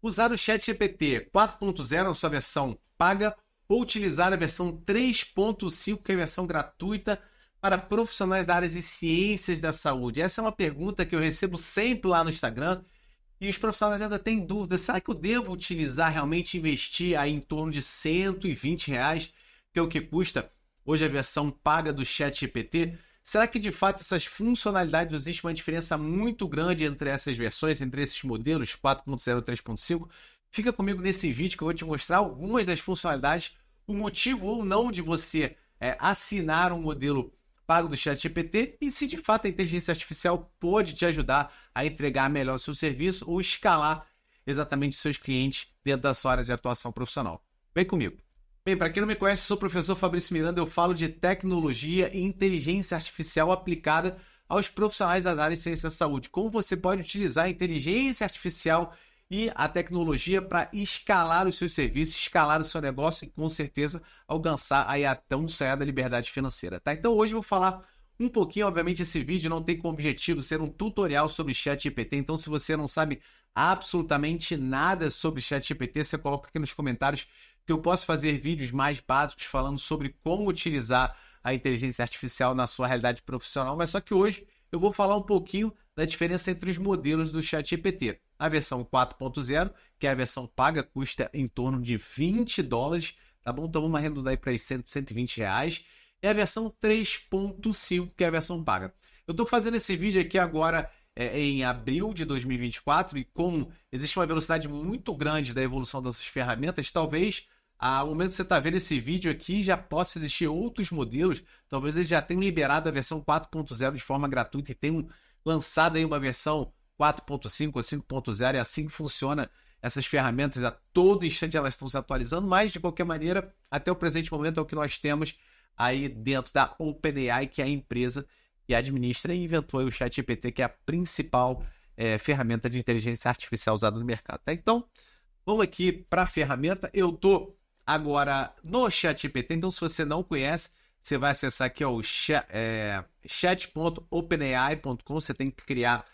Usar o ChatGPT 4.0 na sua versão paga ou utilizar a versão 3.5, que é a versão gratuita, para profissionais da área de ciências da saúde? Essa é uma pergunta que eu recebo sempre lá no Instagram e os profissionais ainda têm dúvida. Será que eu devo utilizar, realmente investir aí em torno de R$ 120, que é o que custa hoje a versão paga do ChatGPT? Será que de fato essas funcionalidades, existe uma diferença muito grande entre essas versões, entre esses modelos 4.0 e 3.5? Fica comigo nesse vídeo que eu vou te mostrar algumas das funcionalidades, o motivo ou não de você assinar um modelo pago do ChatGPT e se de fato a inteligência artificial pode te ajudar a entregar melhor o seu serviço ou escalar exatamente os seus clientes dentro da sua área de atuação profissional. Vem comigo. Bem, para quem não me conhece, sou o professor Fabrício Miranda, eu falo de tecnologia e inteligência artificial aplicada aos profissionais da área de ciência da saúde. Como você pode utilizar a inteligência artificial e a tecnologia para escalar os seus serviços, escalar o seu negócio e com certeza alcançar aí a tão sonhada liberdade financeira, tá? Então hoje eu vou falar um pouquinho, obviamente esse vídeo não tem como objetivo ser um tutorial sobre ChatGPT, então se você não sabe absolutamente nada sobre ChatGPT, você coloca aqui nos comentários que eu posso fazer vídeos mais básicos falando sobre como utilizar a inteligência artificial na sua realidade profissional, mas só que hoje eu vou falar um pouquinho da diferença entre os modelos do ChatGPT. A versão 4.0, que é a versão paga, custa em torno de $20, tá bom? Então vamos arredondar aí para R$ 120. E a versão 3.5, que é a versão paga. Eu estou fazendo esse vídeo aqui agora em abril de 2024 e como existe uma velocidade muito grande da evolução dessas ferramentas, talvez ao momento que você está vendo esse vídeo aqui já possa existir outros modelos, talvez eles já tenham liberado a versão 4.0 de forma gratuita e tenham lançado aí uma versão 4.5 ou 5.0, e assim que funciona essas ferramentas, a todo instante elas estão se atualizando, mas de qualquer maneira, até o presente momento é o que nós temos aí dentro da OpenAI, que é a empresa que administra e inventou aí o ChatGPT, que é a principal ferramenta de inteligência artificial usada no mercado, tá? Então, vamos aqui para a ferramenta. Eu estou agora no ChatGPT, então se você não conhece, você vai acessar aqui o chat.openai.com, você tem que criar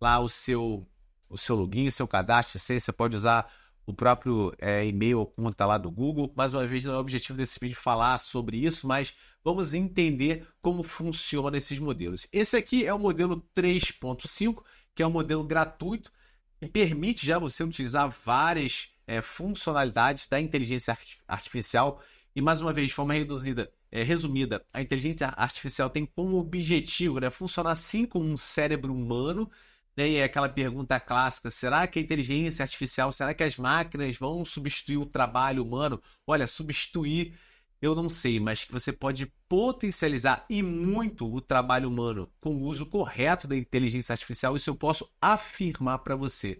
lá o seu login, o seu cadastro, você pode usar o próprio e-mail ou conta lá do Google. Mais uma vez, não é o objetivo desse vídeo falar sobre isso, mas vamos entender como funcionam esses modelos. Esse aqui é o modelo 3.5, que é um modelo gratuito e permite já você utilizar várias funcionalidades da inteligência artificial. E mais uma vez, de forma resumida, a inteligência artificial tem como objetivo funcionar assim como um cérebro humano. E é aquela pergunta clássica: será que a inteligência artificial, será que as máquinas vão substituir o trabalho humano? Olha, substituir eu não sei, mas que você pode potencializar e muito o trabalho humano com o uso correto da inteligência artificial, isso eu posso afirmar para você.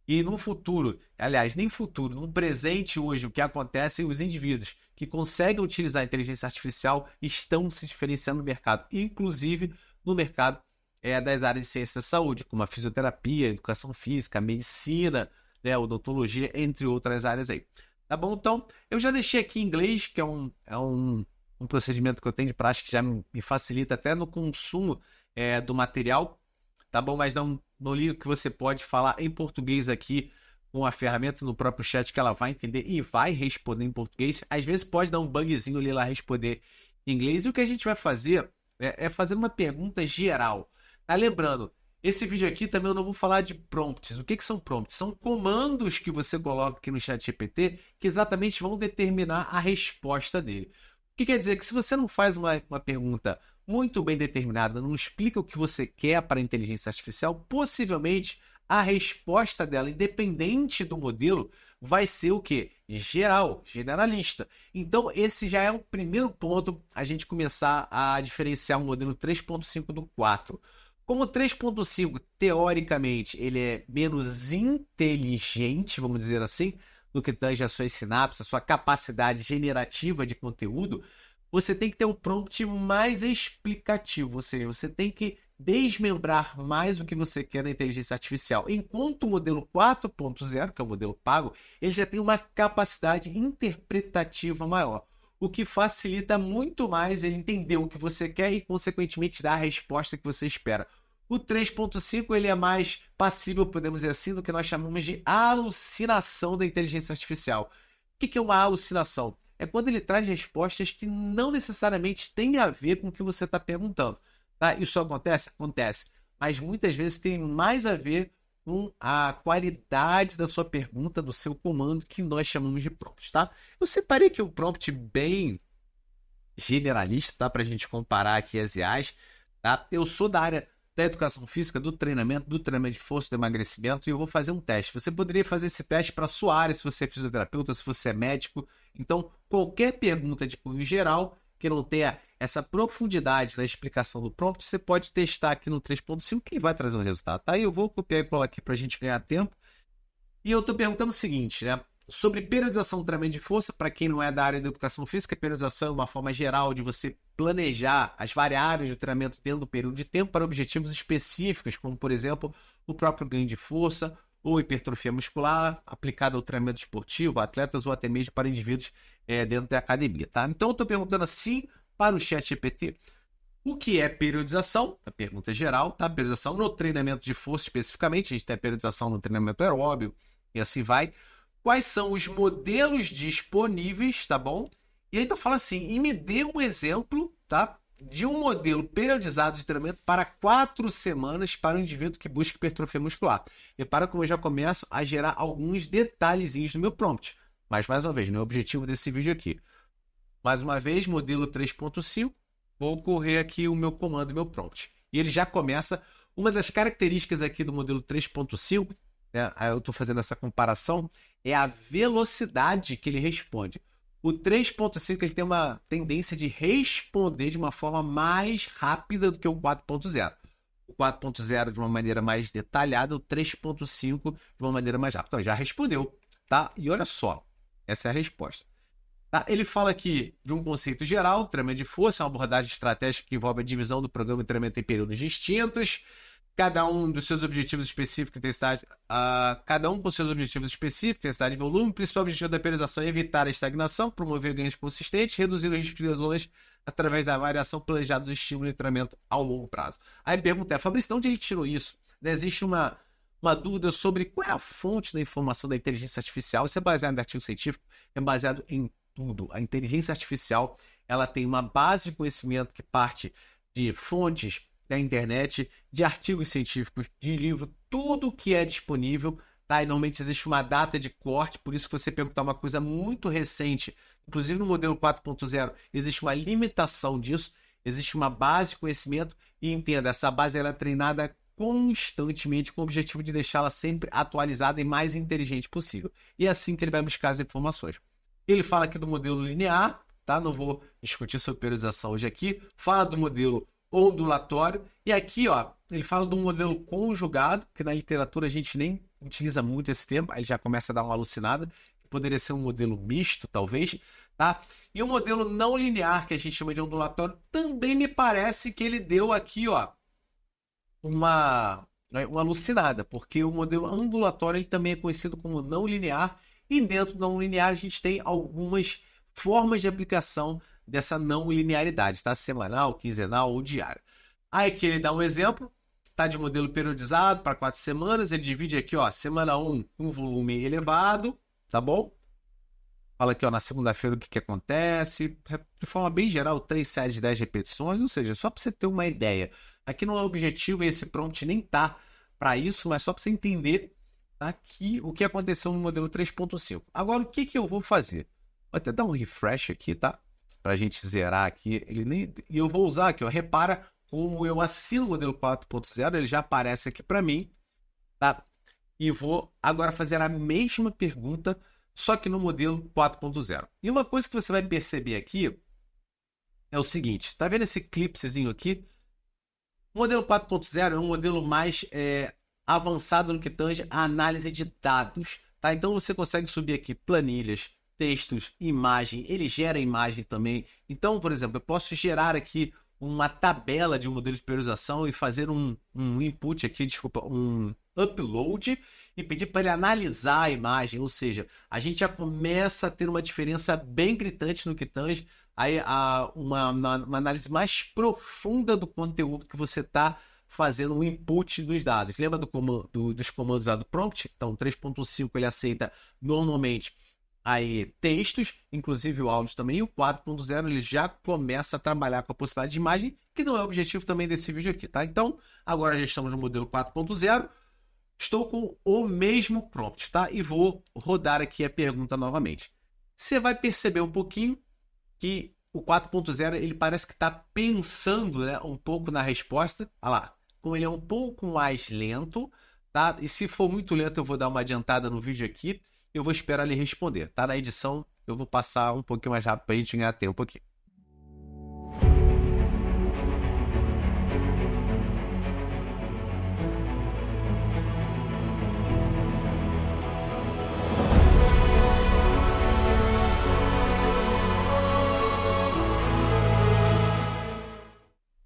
E no futuro, aliás, nem futuro, no presente hoje, o que acontece é os indivíduos que conseguem utilizar a inteligência artificial estão se diferenciando no mercado, inclusive no mercado das áreas de ciência da saúde, como a fisioterapia, a educação física, a medicina, odontologia, entre outras áreas aí. Tá bom? Então, eu já deixei aqui em inglês, que é um procedimento que eu tenho de prática que já me facilita até no consumo do material, tá bom? Mas não li o que você pode falar em português aqui com a ferramenta no próprio chat, que ela vai entender e vai responder em português. Às vezes pode dar um bugzinho ali lá responder em inglês. E o que a gente vai fazer é fazer uma pergunta geral. Tá? Lembrando, esse vídeo aqui também eu não vou falar de prompts. O que são prompts? São comandos que você coloca aqui no ChatGPT que exatamente vão determinar a resposta dele. O que quer dizer que se você não faz uma pergunta muito bem determinada, não explica o que você quer para a inteligência artificial, possivelmente a resposta dela, independente do modelo, vai ser o quê? Geral, generalista. Então, esse já é o primeiro ponto a gente começar a diferenciar o modelo 3.5 do 4. Como o 3.5, teoricamente, ele é menos inteligente, vamos dizer assim, no que tange a sua sinapse, a sua capacidade generativa de conteúdo, você tem que ter um prompt mais explicativo, ou seja, você tem que desmembrar mais o que você quer na inteligência artificial. Enquanto o modelo 4.0, que é o modelo pago, ele já tem uma capacidade interpretativa maior, o que facilita muito mais ele entender o que você quer e, consequentemente, dar a resposta que você espera. O 3.5 ele é mais passível, podemos dizer assim, do que nós chamamos de alucinação da inteligência artificial. O que é uma alucinação? É quando ele traz respostas que não necessariamente têm a ver com o que você está perguntando. Tá? Isso acontece? Acontece. Mas muitas vezes tem mais a ver com a qualidade da sua pergunta, do seu comando, que nós chamamos de prompt. Tá? Eu separei aqui um prompt bem generalista, tá? Para a gente comparar aqui as IAs. Tá? Eu sou da área da educação física, do treinamento de força, do emagrecimento, e eu vou fazer um teste. Você poderia fazer esse teste para a sua área, se você é fisioterapeuta, se você é médico. Então, qualquer pergunta de cunho geral que não tenha essa profundidade na explicação do prompt, você pode testar aqui no 3.5 que vai trazer um resultado. Tá? Eu vou copiar e colar aqui para a gente ganhar tempo. E eu estou perguntando o seguinte, né? Sobre periodização do treinamento de força, para quem não é da área da educação física, periodização é uma forma geral de você planejar as variáveis do treinamento dentro do período de tempo para objetivos específicos, como, por exemplo, o próprio ganho de força ou hipertrofia muscular aplicado ao treinamento esportivo, atletas ou até mesmo para indivíduos dentro da academia. Tá? Então, eu estou perguntando assim para o ChatGPT. O que é periodização? A pergunta geral, tá? Periodização no treinamento de força especificamente, a gente tem a periodização no treinamento aeróbio e assim vai. Quais são os modelos disponíveis, tá bom? E aí fala assim, e me dê um exemplo, tá? De um modelo periodizado de treinamento para 4 semanas para um indivíduo que busca hipertrofia muscular. Repara como eu já começo a gerar alguns detalhezinhos no meu prompt. Mas, mais uma vez, não é o objetivo desse vídeo aqui. Mais uma vez, modelo 3.5, vou correr aqui o meu comando, meu prompt. E ele já começa, uma das características aqui do modelo 3.5, né? Eu estou fazendo essa comparação, é a velocidade que ele responde. O 3.5 ele tem uma tendência de responder de uma forma mais rápida do que o 4.0. O 4.0 de uma maneira mais detalhada, o 3.5 de uma maneira mais rápida. Então, já respondeu, tá? E olha só, essa é a resposta. Tá? Ele fala aqui de um conceito geral, treinamento de força, uma abordagem estratégica que envolve a divisão do programa de treinamento em períodos distintos, cada um dos seus objetivos específicos, intensidade, cada um com seus objetivos específicos, intensidade e volume. O principal objetivo da periodização é evitar a estagnação, promover ganhos consistentes, reduzir o risco de lesões através da variação planejada dos estímulos de treinamento ao longo prazo. Aí a pergunta é, Fabrício, de onde ele tirou isso? Existe uma dúvida sobre qual é a fonte da informação da inteligência artificial. Isso é baseado em artigo científico, é baseado em tudo. A inteligência artificial, ela tem uma base de conhecimento que parte de fontes da internet, de artigos científicos, de livro, tudo que é disponível, tá? E normalmente existe uma data de corte, por isso que você perguntar uma coisa muito recente, inclusive no modelo 4.0, existe uma limitação disso, existe uma base de conhecimento e entenda, essa base ela é treinada constantemente com o objetivo de deixá-la sempre atualizada e mais inteligente possível. E é assim que ele vai buscar as informações. Ele fala aqui do modelo linear, tá? Não vou discutir sobre periodização hoje aqui. Fala do modelo ondulatório. E aqui, ó, ele fala do modelo conjugado, que na literatura a gente nem utiliza muito esse termo, aí já começa a dar uma alucinada, que poderia ser um modelo misto, talvez, tá? E o modelo não linear, que a gente chama de ondulatório, também me parece que ele deu aqui, ó, uma alucinada, porque o modelo ondulatório ele também é conhecido como não linear, e dentro do não linear a gente tem algumas formas de aplicação dessa não linearidade, tá? Semanal, quinzenal ou diária. Aí aqui ele dá um exemplo, tá? De modelo periodizado para 4 semanas, ele divide aqui, ó, semana 1 com volume elevado, tá bom? Fala aqui, ó, na segunda-feira o que acontece, de forma bem geral, 3 séries de 10 repetições, ou seja, só para você ter uma ideia. Aqui não é objetivo, esse prompt nem tá para isso, mas só para você entender aqui o que aconteceu no modelo 3.5. Agora, o que eu vou fazer? Vou até dar um refresh aqui, tá? Pra gente zerar aqui. E eu vou usar aqui, ó. Repara como eu assino o modelo 4.0, ele já aparece aqui para mim, tá? E vou agora fazer a mesma pergunta, só que no modelo 4.0. E uma coisa que você vai perceber aqui é o seguinte, tá vendo esse eclipsezinho aqui? O modelo 4.0 é um modelo mais avançado no que tange a análise de dados, tá? Então você consegue subir aqui planilhas, textos, imagem, ele gera imagem também. Então, por exemplo, eu posso gerar aqui uma tabela de um modelo de priorização e fazer um input aqui, um upload e pedir para ele analisar a imagem, ou seja, a gente já começa a ter uma diferença bem gritante no que tange aí uma análise mais profunda do conteúdo que você está fazendo o input dos dados. Lembra dos comandos lá do prompt? Então, 3.5 ele aceita normalmente aí textos, inclusive o áudio também, e o 4.0 ele já começa a trabalhar com a possibilidade de imagem, que não é o objetivo também desse vídeo aqui, tá? Então, agora já estamos no modelo 4.0, estou com o mesmo prompt, tá? E vou rodar aqui a pergunta novamente. Você vai perceber um pouquinho que o 4.0 ele parece que está pensando, né, um pouco na resposta. Olha lá, como ele é um pouco mais lento, tá? E se for muito lento eu vou dar uma adiantada no vídeo aqui. Eu vou esperar ele responder, tá? Na edição eu vou passar um pouquinho mais rápido para a gente ganhar tempo aqui.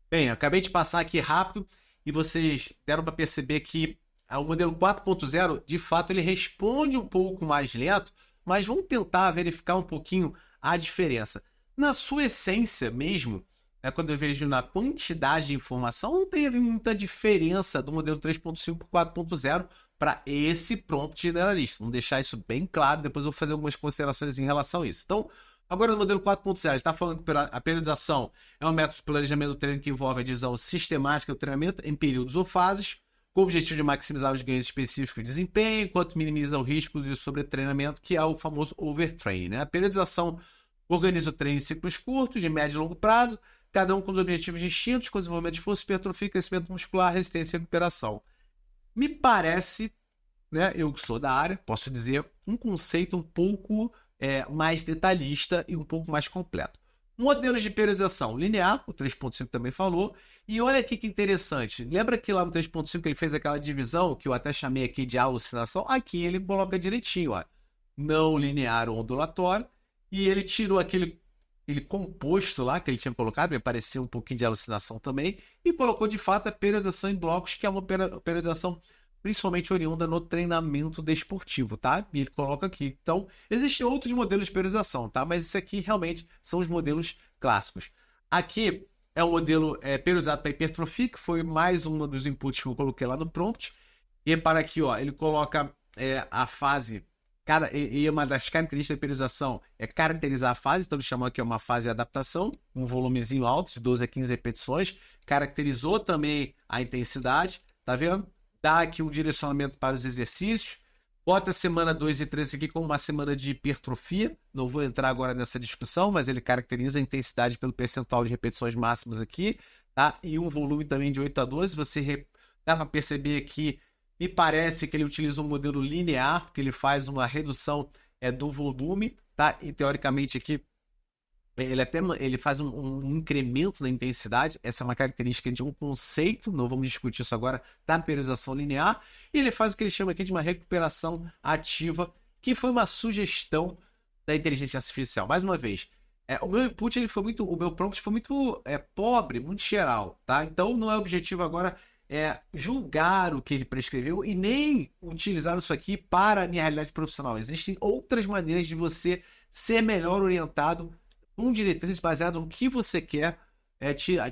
Bem, acabei de passar aqui rápido e vocês deram para perceber que o modelo 4.0, de fato, ele responde um pouco mais lento, mas vamos tentar verificar um pouquinho a diferença. Na sua essência mesmo, quando eu vejo na quantidade de informação, não teve muita diferença do modelo 3.5 para 4.0 para esse prompt generalista. Vamos deixar isso bem claro, depois eu vou fazer algumas considerações em relação a isso. Então, agora no modelo 4.0, ele está falando que a periodização é um método de planejamento do treino que envolve a divisão sistemática do treinamento em períodos ou fases, com o objetivo de maximizar os ganhos específicos de desempenho, enquanto minimiza o risco de sobretreinamento, que é o famoso overtraining, né? A periodização organiza o treino em ciclos curtos, de médio e longo prazo, cada um com os objetivos distintos, com desenvolvimento de força, hipertrofia, crescimento muscular, resistência e recuperação. Me parece, né, eu que sou da área, posso dizer, um conceito um pouco mais detalhista e um pouco mais completo. Modelos de periodização linear, o 3.5 também falou, e olha aqui que interessante, lembra que lá no 3.5 ele fez aquela divisão que eu até chamei aqui de alucinação? Aqui ele coloca direitinho, ó, não linear ou ondulatório, e ele tirou aquele composto lá que ele tinha colocado, me parecia um pouquinho de alucinação também, e colocou de fato a periodização em blocos, que é uma periodização principalmente oriunda no treinamento desportivo, tá? E ele coloca aqui. Então, existem outros modelos de periodização, tá? Mas esse aqui realmente são os modelos clássicos. Aqui é um modelo periodizado para hipertrofia, que foi mais um dos inputs que eu coloquei lá no prompt. E para aqui, ó, ele coloca a fase. E uma das características da periodização é caracterizar a fase, então ele chamou aqui uma fase de adaptação, um volumezinho alto, de 12 a 15 repetições. Caracterizou também a intensidade, tá vendo? Dá aqui um direcionamento para os exercícios. Bota a semana 2 e 3 aqui como uma semana de hipertrofia. Não vou entrar agora nessa discussão, mas ele caracteriza a intensidade pelo percentual de repetições máximas aqui, tá? E um volume também de 8 a 12. Dá para perceber aqui, me parece que ele utiliza um modelo linear, porque ele faz uma redução do volume, tá? E teoricamente aqui ele faz um incremento na intensidade. Essa é uma característica de um conceito, não vamos discutir isso agora, da periodização linear. E ele faz o que ele chama aqui de uma recuperação ativa, que foi uma sugestão da inteligência artificial. Mais uma vez, o meu input, o meu prompt foi muito pobre, muito geral, tá? Então não é objetivo agora julgar o que ele prescreveu e nem utilizar isso aqui para a minha realidade profissional. Existem outras maneiras de você ser melhor orientado com diretrizes baseadas no que você quer,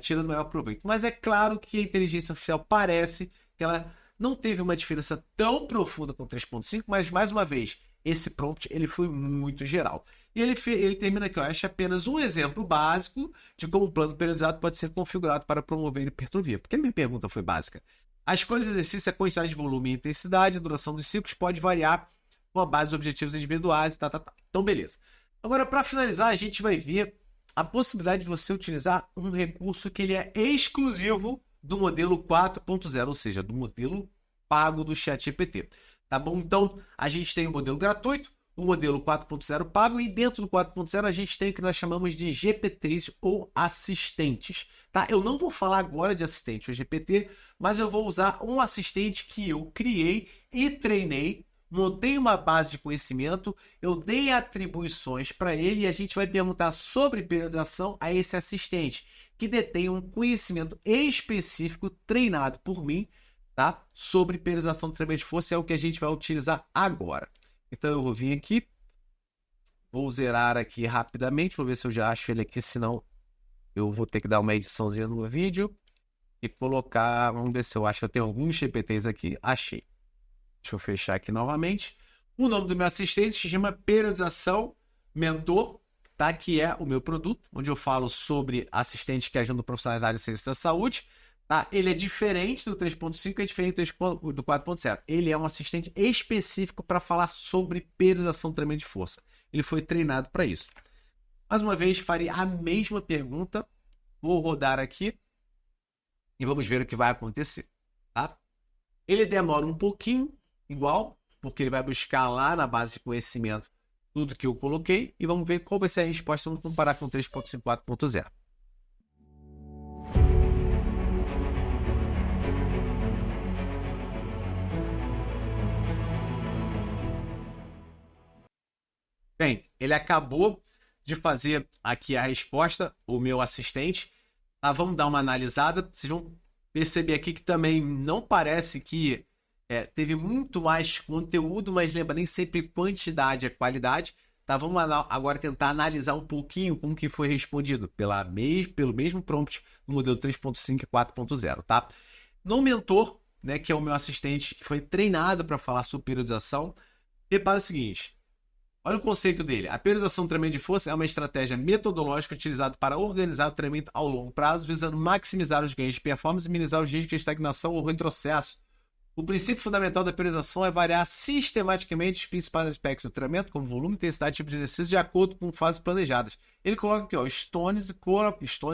tirando o maior proveito. Mas é claro que a inteligência artificial parece que ela não teve uma diferença tão profunda com o 3.5, mas, mais uma vez, esse prompt ele foi muito geral. E ele termina aqui, ó, este é apenas um exemplo básico de como um plano periodizado pode ser configurado para promover hipertrofia. Porque a minha pergunta foi básica. A escolha de exercício, a quantidade de volume e intensidade, a duração dos ciclos pode variar com a base dos objetivos individuais, tá. Então, beleza. Agora, para finalizar, a gente vai ver a possibilidade de você utilizar um recurso que ele é exclusivo do modelo 4.0, ou seja, do modelo pago do ChatGPT. Tá bom? Então, a gente tem o modelo gratuito, o modelo 4.0 pago, e dentro do 4.0 a gente tem o que nós chamamos de GPTs ou assistentes. Tá? Eu não vou falar agora de assistente ou GPT, mas eu vou usar um assistente que eu criei e treinei, montei uma base de conhecimento, eu dei atribuições para ele e a gente vai perguntar sobre periodização a esse assistente, que detém um conhecimento específico treinado por mim, tá? Sobre periodização do treinamento de força, é o que a gente vai utilizar agora. Então eu vou vir aqui, vou zerar aqui rapidamente, vou ver se eu já acho ele aqui, senão eu vou ter que dar uma ediçãozinha no vídeo. e colocar, vamos ver se eu acho que eu tenho alguns GPTs aqui, achei. Deixa eu fechar aqui novamente. O nome do meu assistente se chama Periodização Mentor, tá? Que é o meu produto, onde eu falo sobre assistentes que ajudam profissionais da área de ciência da saúde. Tá? Ele é diferente do 3.5, é diferente do 4.0. Ele é um assistente específico para falar sobre periodização de treinamento de força. Ele foi treinado para isso. Mais uma vez, farei a mesma pergunta. Vou rodar aqui e vamos ver o que vai acontecer. Tá? Ele demora um pouquinho, igual, porque ele vai buscar lá na base de conhecimento tudo que eu coloquei e vamos ver qual vai ser a resposta. Vamos comparar com 3.5 e 4.0. Bem, ele acabou de fazer aqui a resposta, o meu assistente. Tá, vamos dar uma analisada. Vocês vão perceber aqui que também não parece que teve muito mais conteúdo, mas lembra, nem sempre quantidade é qualidade. Tá, vamos agora tentar analisar um pouquinho como que foi respondido pelo mesmo prompt no modelo 3.5 e 4.0, tá? No mentor, né, que é o meu assistente, que foi treinado para falar sobre periodização, repara o seguinte. Olha o conceito dele. A periodização do treinamento de força é uma estratégia metodológica utilizada para organizar o treinamento ao longo prazo, visando maximizar os ganhos de performance e minimizar os riscos de estagnação ou retrocesso. O princípio fundamental da periodização é variar sistematicamente os principais aspectos do treinamento, como volume, intensidade e tipo de exercício, de acordo com fases planejadas. Ele coloca aqui, ó, Stone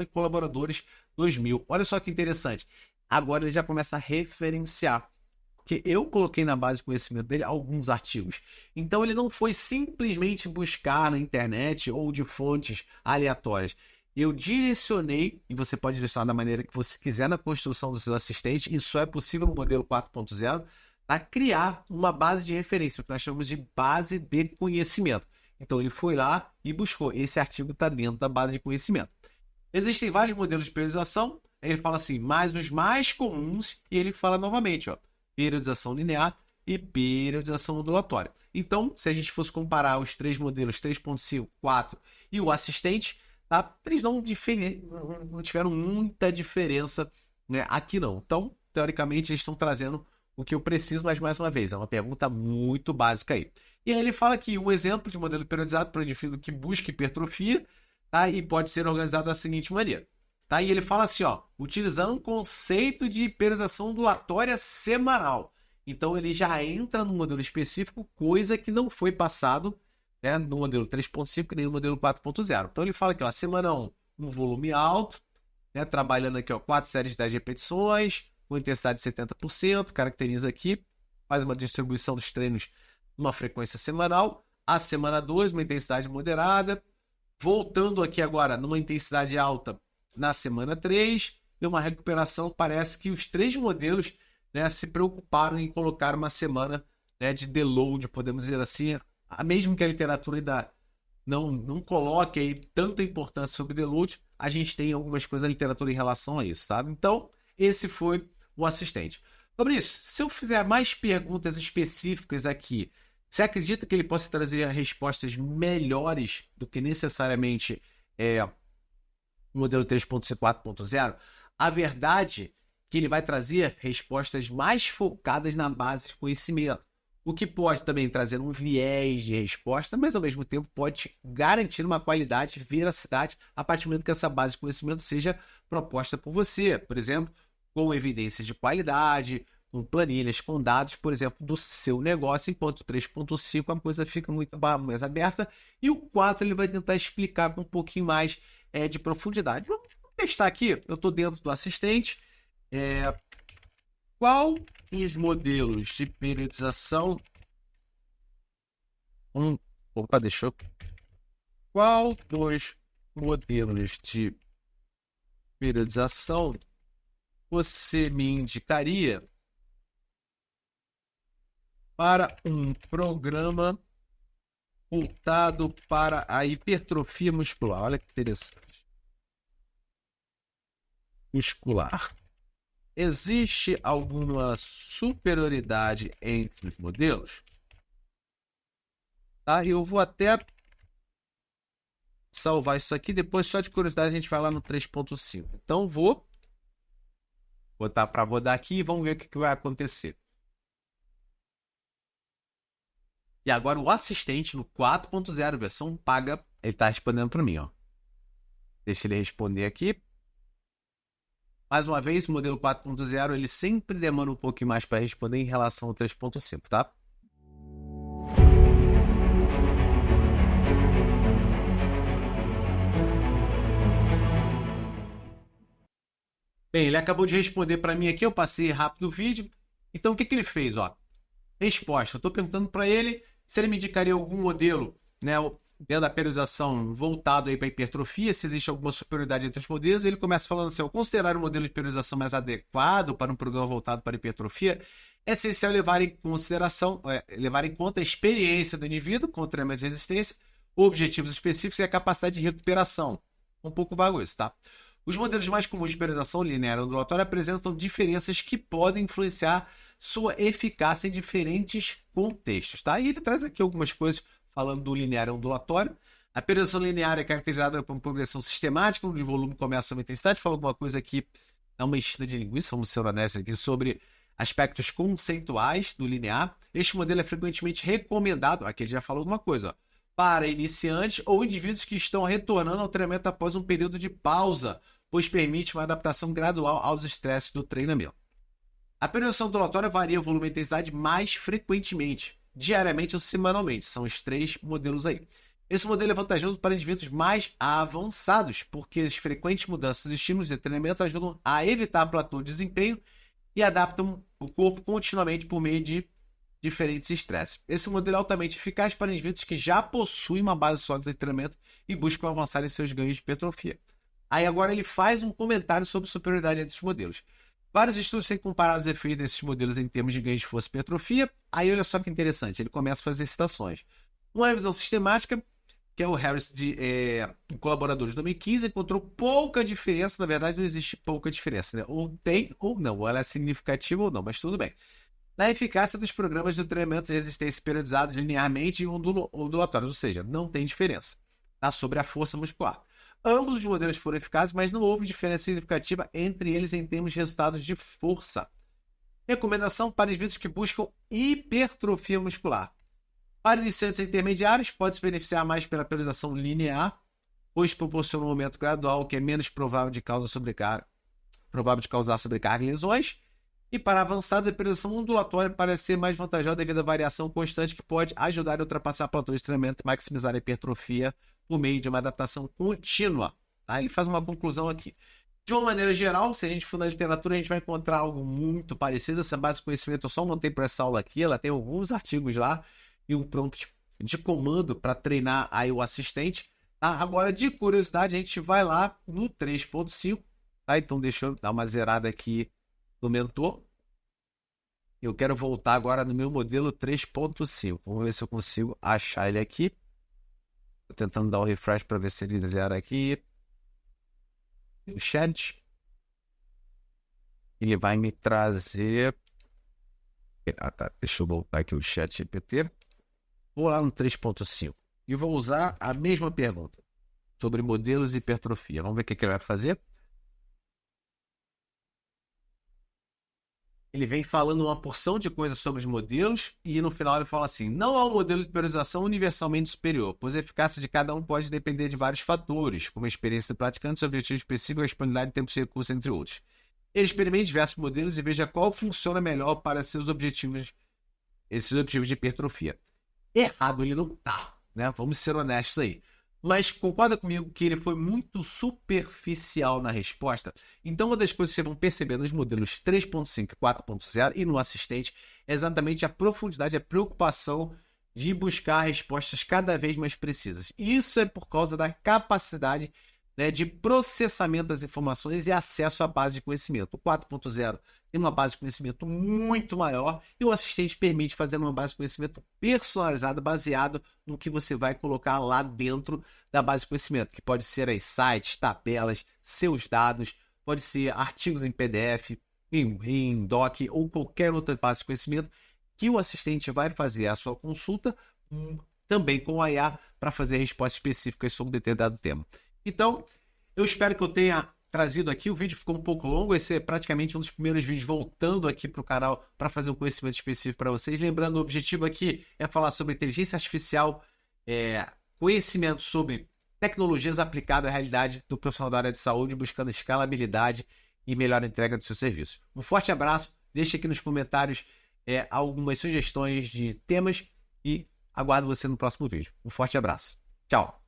e colaboradores 2000. Olha só que interessante. Agora ele já começa a referenciar. Porque eu coloquei na base de conhecimento dele alguns artigos. Então ele não foi simplesmente buscar na internet ou de fontes aleatórias. Eu direcionei, e você pode direcionar da maneira que você quiser na construção do seu assistente, isso é possível no modelo 4.0, a criar uma base de referência, o que nós chamamos de base de conhecimento. Então ele foi lá e buscou. Esse artigo está dentro da base de conhecimento. Existem vários modelos de periodização. Ele fala assim, mas os mais comuns, e ele fala novamente, ó, periodização linear e periodização ondulatória. Então, se a gente fosse comparar os três modelos 3.5, 4 e o assistente, tá? Eles não tiveram muita diferença, né? Aqui não. Então, teoricamente, eles estão trazendo o que eu preciso, mas mais uma vez, é uma pergunta muito básica aí. E aí ele fala que um exemplo de modelo periodizado para o indivíduo que busca hipertrofia, tá? E pode ser organizado da seguinte maneira. Tá? E ele fala assim, ó, utilizando um conceito de periodização ondulatória semanal. Então ele já entra no modelo específico, coisa que não foi passado, né, no modelo 3.5 nem no modelo 4.0. Então ele fala aqui, ó, semana 1, um volume alto, né, trabalhando aqui, ó, 4 séries de 10 repetições, com intensidade de 70%, caracteriza aqui, faz uma distribuição dos treinos numa frequência semanal. A semana 2, uma intensidade moderada, voltando aqui agora numa intensidade alta na semana 3, e uma recuperação. Parece que os três modelos, né, se preocuparam em colocar uma semana, né, de deload, podemos dizer assim, mesmo que a literatura ainda não coloque aí tanta importância sobre deload, a gente tem algumas coisas da literatura em relação a isso, sabe? Então, esse foi o assistente. Fabrício, se eu fizer mais perguntas específicas aqui, você acredita que ele possa trazer respostas melhores do que necessariamente o modelo 3.5 4.0? A verdade é que ele vai trazer respostas mais focadas na base de conhecimento, o que pode também trazer um viés de resposta, mas ao mesmo tempo pode garantir uma qualidade, veracidade, a partir do momento que essa base de conhecimento seja proposta por você, por exemplo, com evidências de qualidade, com planilhas, com dados, por exemplo, do seu negócio, enquanto o 3.5 a coisa fica muito mais aberta, e o 4 ele vai tentar explicar com um pouquinho mais de profundidade. Vamos testar aqui, eu estou dentro do assistente, qual os modelos de periodização... Qual dos modelos de periodização você me indicaria para um programa voltado para a hipertrofia muscular? Olha que interessante. Muscular. Existe alguma superioridade entre os modelos? Tá? Eu vou até salvar isso aqui, depois só de curiosidade a gente vai lá no 3.5. Então vou botar para rodar aqui e vamos ver o que vai acontecer. E agora o assistente no 4.0, versão paga, ele está respondendo para mim, ó. Deixa ele responder aqui. Mais uma vez, o modelo 4.0, ele sempre demora um pouquinho mais para responder em relação ao 3.5, tá? Bem, ele acabou de responder para mim aqui, eu passei rápido o vídeo. Então, o que ele fez, ó? Resposta, eu estou perguntando para ele se ele me indicaria algum modelo, né, dentro da periodização voltado aí para hipertrofia, se existe alguma superioridade entre os modelos. Ele começa falando assim: ao considerar o modelo de periodização mais adequado para um programa voltado para hipertrofia, é essencial levar em conta a experiência do indivíduo com treinamento de resistência, objetivos específicos e a capacidade de recuperação. Um pouco vago isso, tá? Os modelos mais comuns de periodização linear ondulatória apresentam diferenças que podem influenciar sua eficácia em diferentes contextos, tá? E ele traz aqui algumas coisas falando do linear ondulatório. A periodização linear é caracterizada por uma progressão sistemática, onde o volume começa sobre a intensidade. Fala alguma coisa aqui, é uma enchida de linguiça, vamos ser honestos aqui, sobre aspectos conceituais do linear. Este modelo é frequentemente recomendado, aqui ele já falou alguma coisa, ó, para iniciantes ou indivíduos que estão retornando ao treinamento após um período de pausa, pois permite uma adaptação gradual aos estresses do treinamento. A periodização ondulatória varia o volume e intensidade mais frequentemente, diariamente ou semanalmente. São os 3 modelos aí. Esse modelo é vantajoso para indivíduos mais avançados, porque as frequentes mudanças de estímulos de treinamento ajudam a evitar platô de desempenho e adaptam o corpo continuamente por meio de diferentes estresses. Esse modelo é altamente eficaz para indivíduos que já possuem uma base sólida de treinamento e buscam avançar em seus ganhos de hipertrofia. Aí agora ele faz um comentário sobre superioridade entre os modelos. Vários estudos têm comparado os efeitos desses modelos em termos de ganho de força e hipertrofia. Aí olha só que interessante, ele começa a fazer citações. Uma revisão sistemática, que é o Harris um colaborador de 2015, encontrou pouca diferença. Na verdade, não existe pouca diferença, né? Ou tem ou não, ou ela é significativa ou não, mas tudo bem. Na eficácia dos programas de treinamento de resistência periodizados linearmente e ondulatórios, ou seja, não tem diferença, tá? Sobre a força muscular. Ambos os modelos foram eficazes, mas não houve diferença significativa entre eles em termos de resultados de força. Recomendação para indivíduos que buscam hipertrofia muscular. Para iniciantes intermediários, pode se beneficiar mais pela periodização linear, pois proporciona um aumento gradual que é menos provável de causar sobrecarga e lesões. E para avançados, a periodização ondulatória parece ser mais vantajosa devido à variação constante que pode ajudar a ultrapassar platôs de treinamento e maximizar a hipertrofia por meio de uma adaptação contínua. Tá? Ele faz uma conclusão aqui. De uma maneira geral, se a gente for na literatura, a gente vai encontrar algo muito parecido. Essa base de conhecimento eu só montei para essa aula aqui. Ela tem alguns artigos lá e um prompt de comando para treinar aí o assistente. Tá? Agora, de curiosidade, a gente vai lá no 3.5. Tá? Então, deixa eu dar uma zerada aqui no mentor. Eu quero voltar agora no meu modelo 3.5. Vamos ver se eu consigo achar ele aqui. Estou tentando dar um refresh para ver se ele zera aqui. O chat. Ele vai me trazer... tá. Deixa eu voltar aqui o chat GPT. Vou lá no 3.5. E vou usar a mesma pergunta sobre modelos e hipertrofia. Vamos ver o que ele vai fazer. Ele vem falando uma porção de coisas sobre os modelos e no final ele fala assim: não há um modelo de priorização universalmente superior, pois a eficácia de cada um pode depender de vários fatores, como a experiência do praticante, objetivos específicos, a disponibilidade de tempo e recursos, entre outros. Ele experimente diversos modelos e veja qual funciona melhor para seus objetivos, esses objetivos de hipertrofia. Errado ele não tá, né? Vamos ser honestos aí. Mas concorda comigo que ele foi muito superficial na resposta? Então, uma das coisas que vocês vão perceber nos modelos 3.5 e 4.0 e no assistente é exatamente a profundidade, a preocupação de buscar respostas cada vez mais precisas. Isso é por causa da capacidade, né, de processamento das informações e acesso à base de conhecimento. O 4.0 tem uma base de conhecimento muito maior e o assistente permite fazer uma base de conhecimento personalizada, baseado no que você vai colocar lá dentro da base de conhecimento, que pode ser aí sites, tabelas, seus dados, pode ser artigos em PDF, em doc ou qualquer outra base de conhecimento que o assistente vai fazer a sua consulta também com a IA para fazer respostas específicas sobre um determinado tema. Então, eu espero que eu tenha trazido aqui. O vídeo ficou um pouco longo, esse é praticamente um dos primeiros vídeos voltando aqui para o canal para fazer um conhecimento específico para vocês. Lembrando, o objetivo aqui é falar sobre inteligência artificial, conhecimento sobre tecnologias aplicadas à realidade do profissional da área de saúde, buscando escalabilidade e melhor entrega do seu serviço. Um forte abraço, deixe aqui nos comentários algumas sugestões de temas e aguardo você no próximo vídeo. Um forte abraço. Tchau!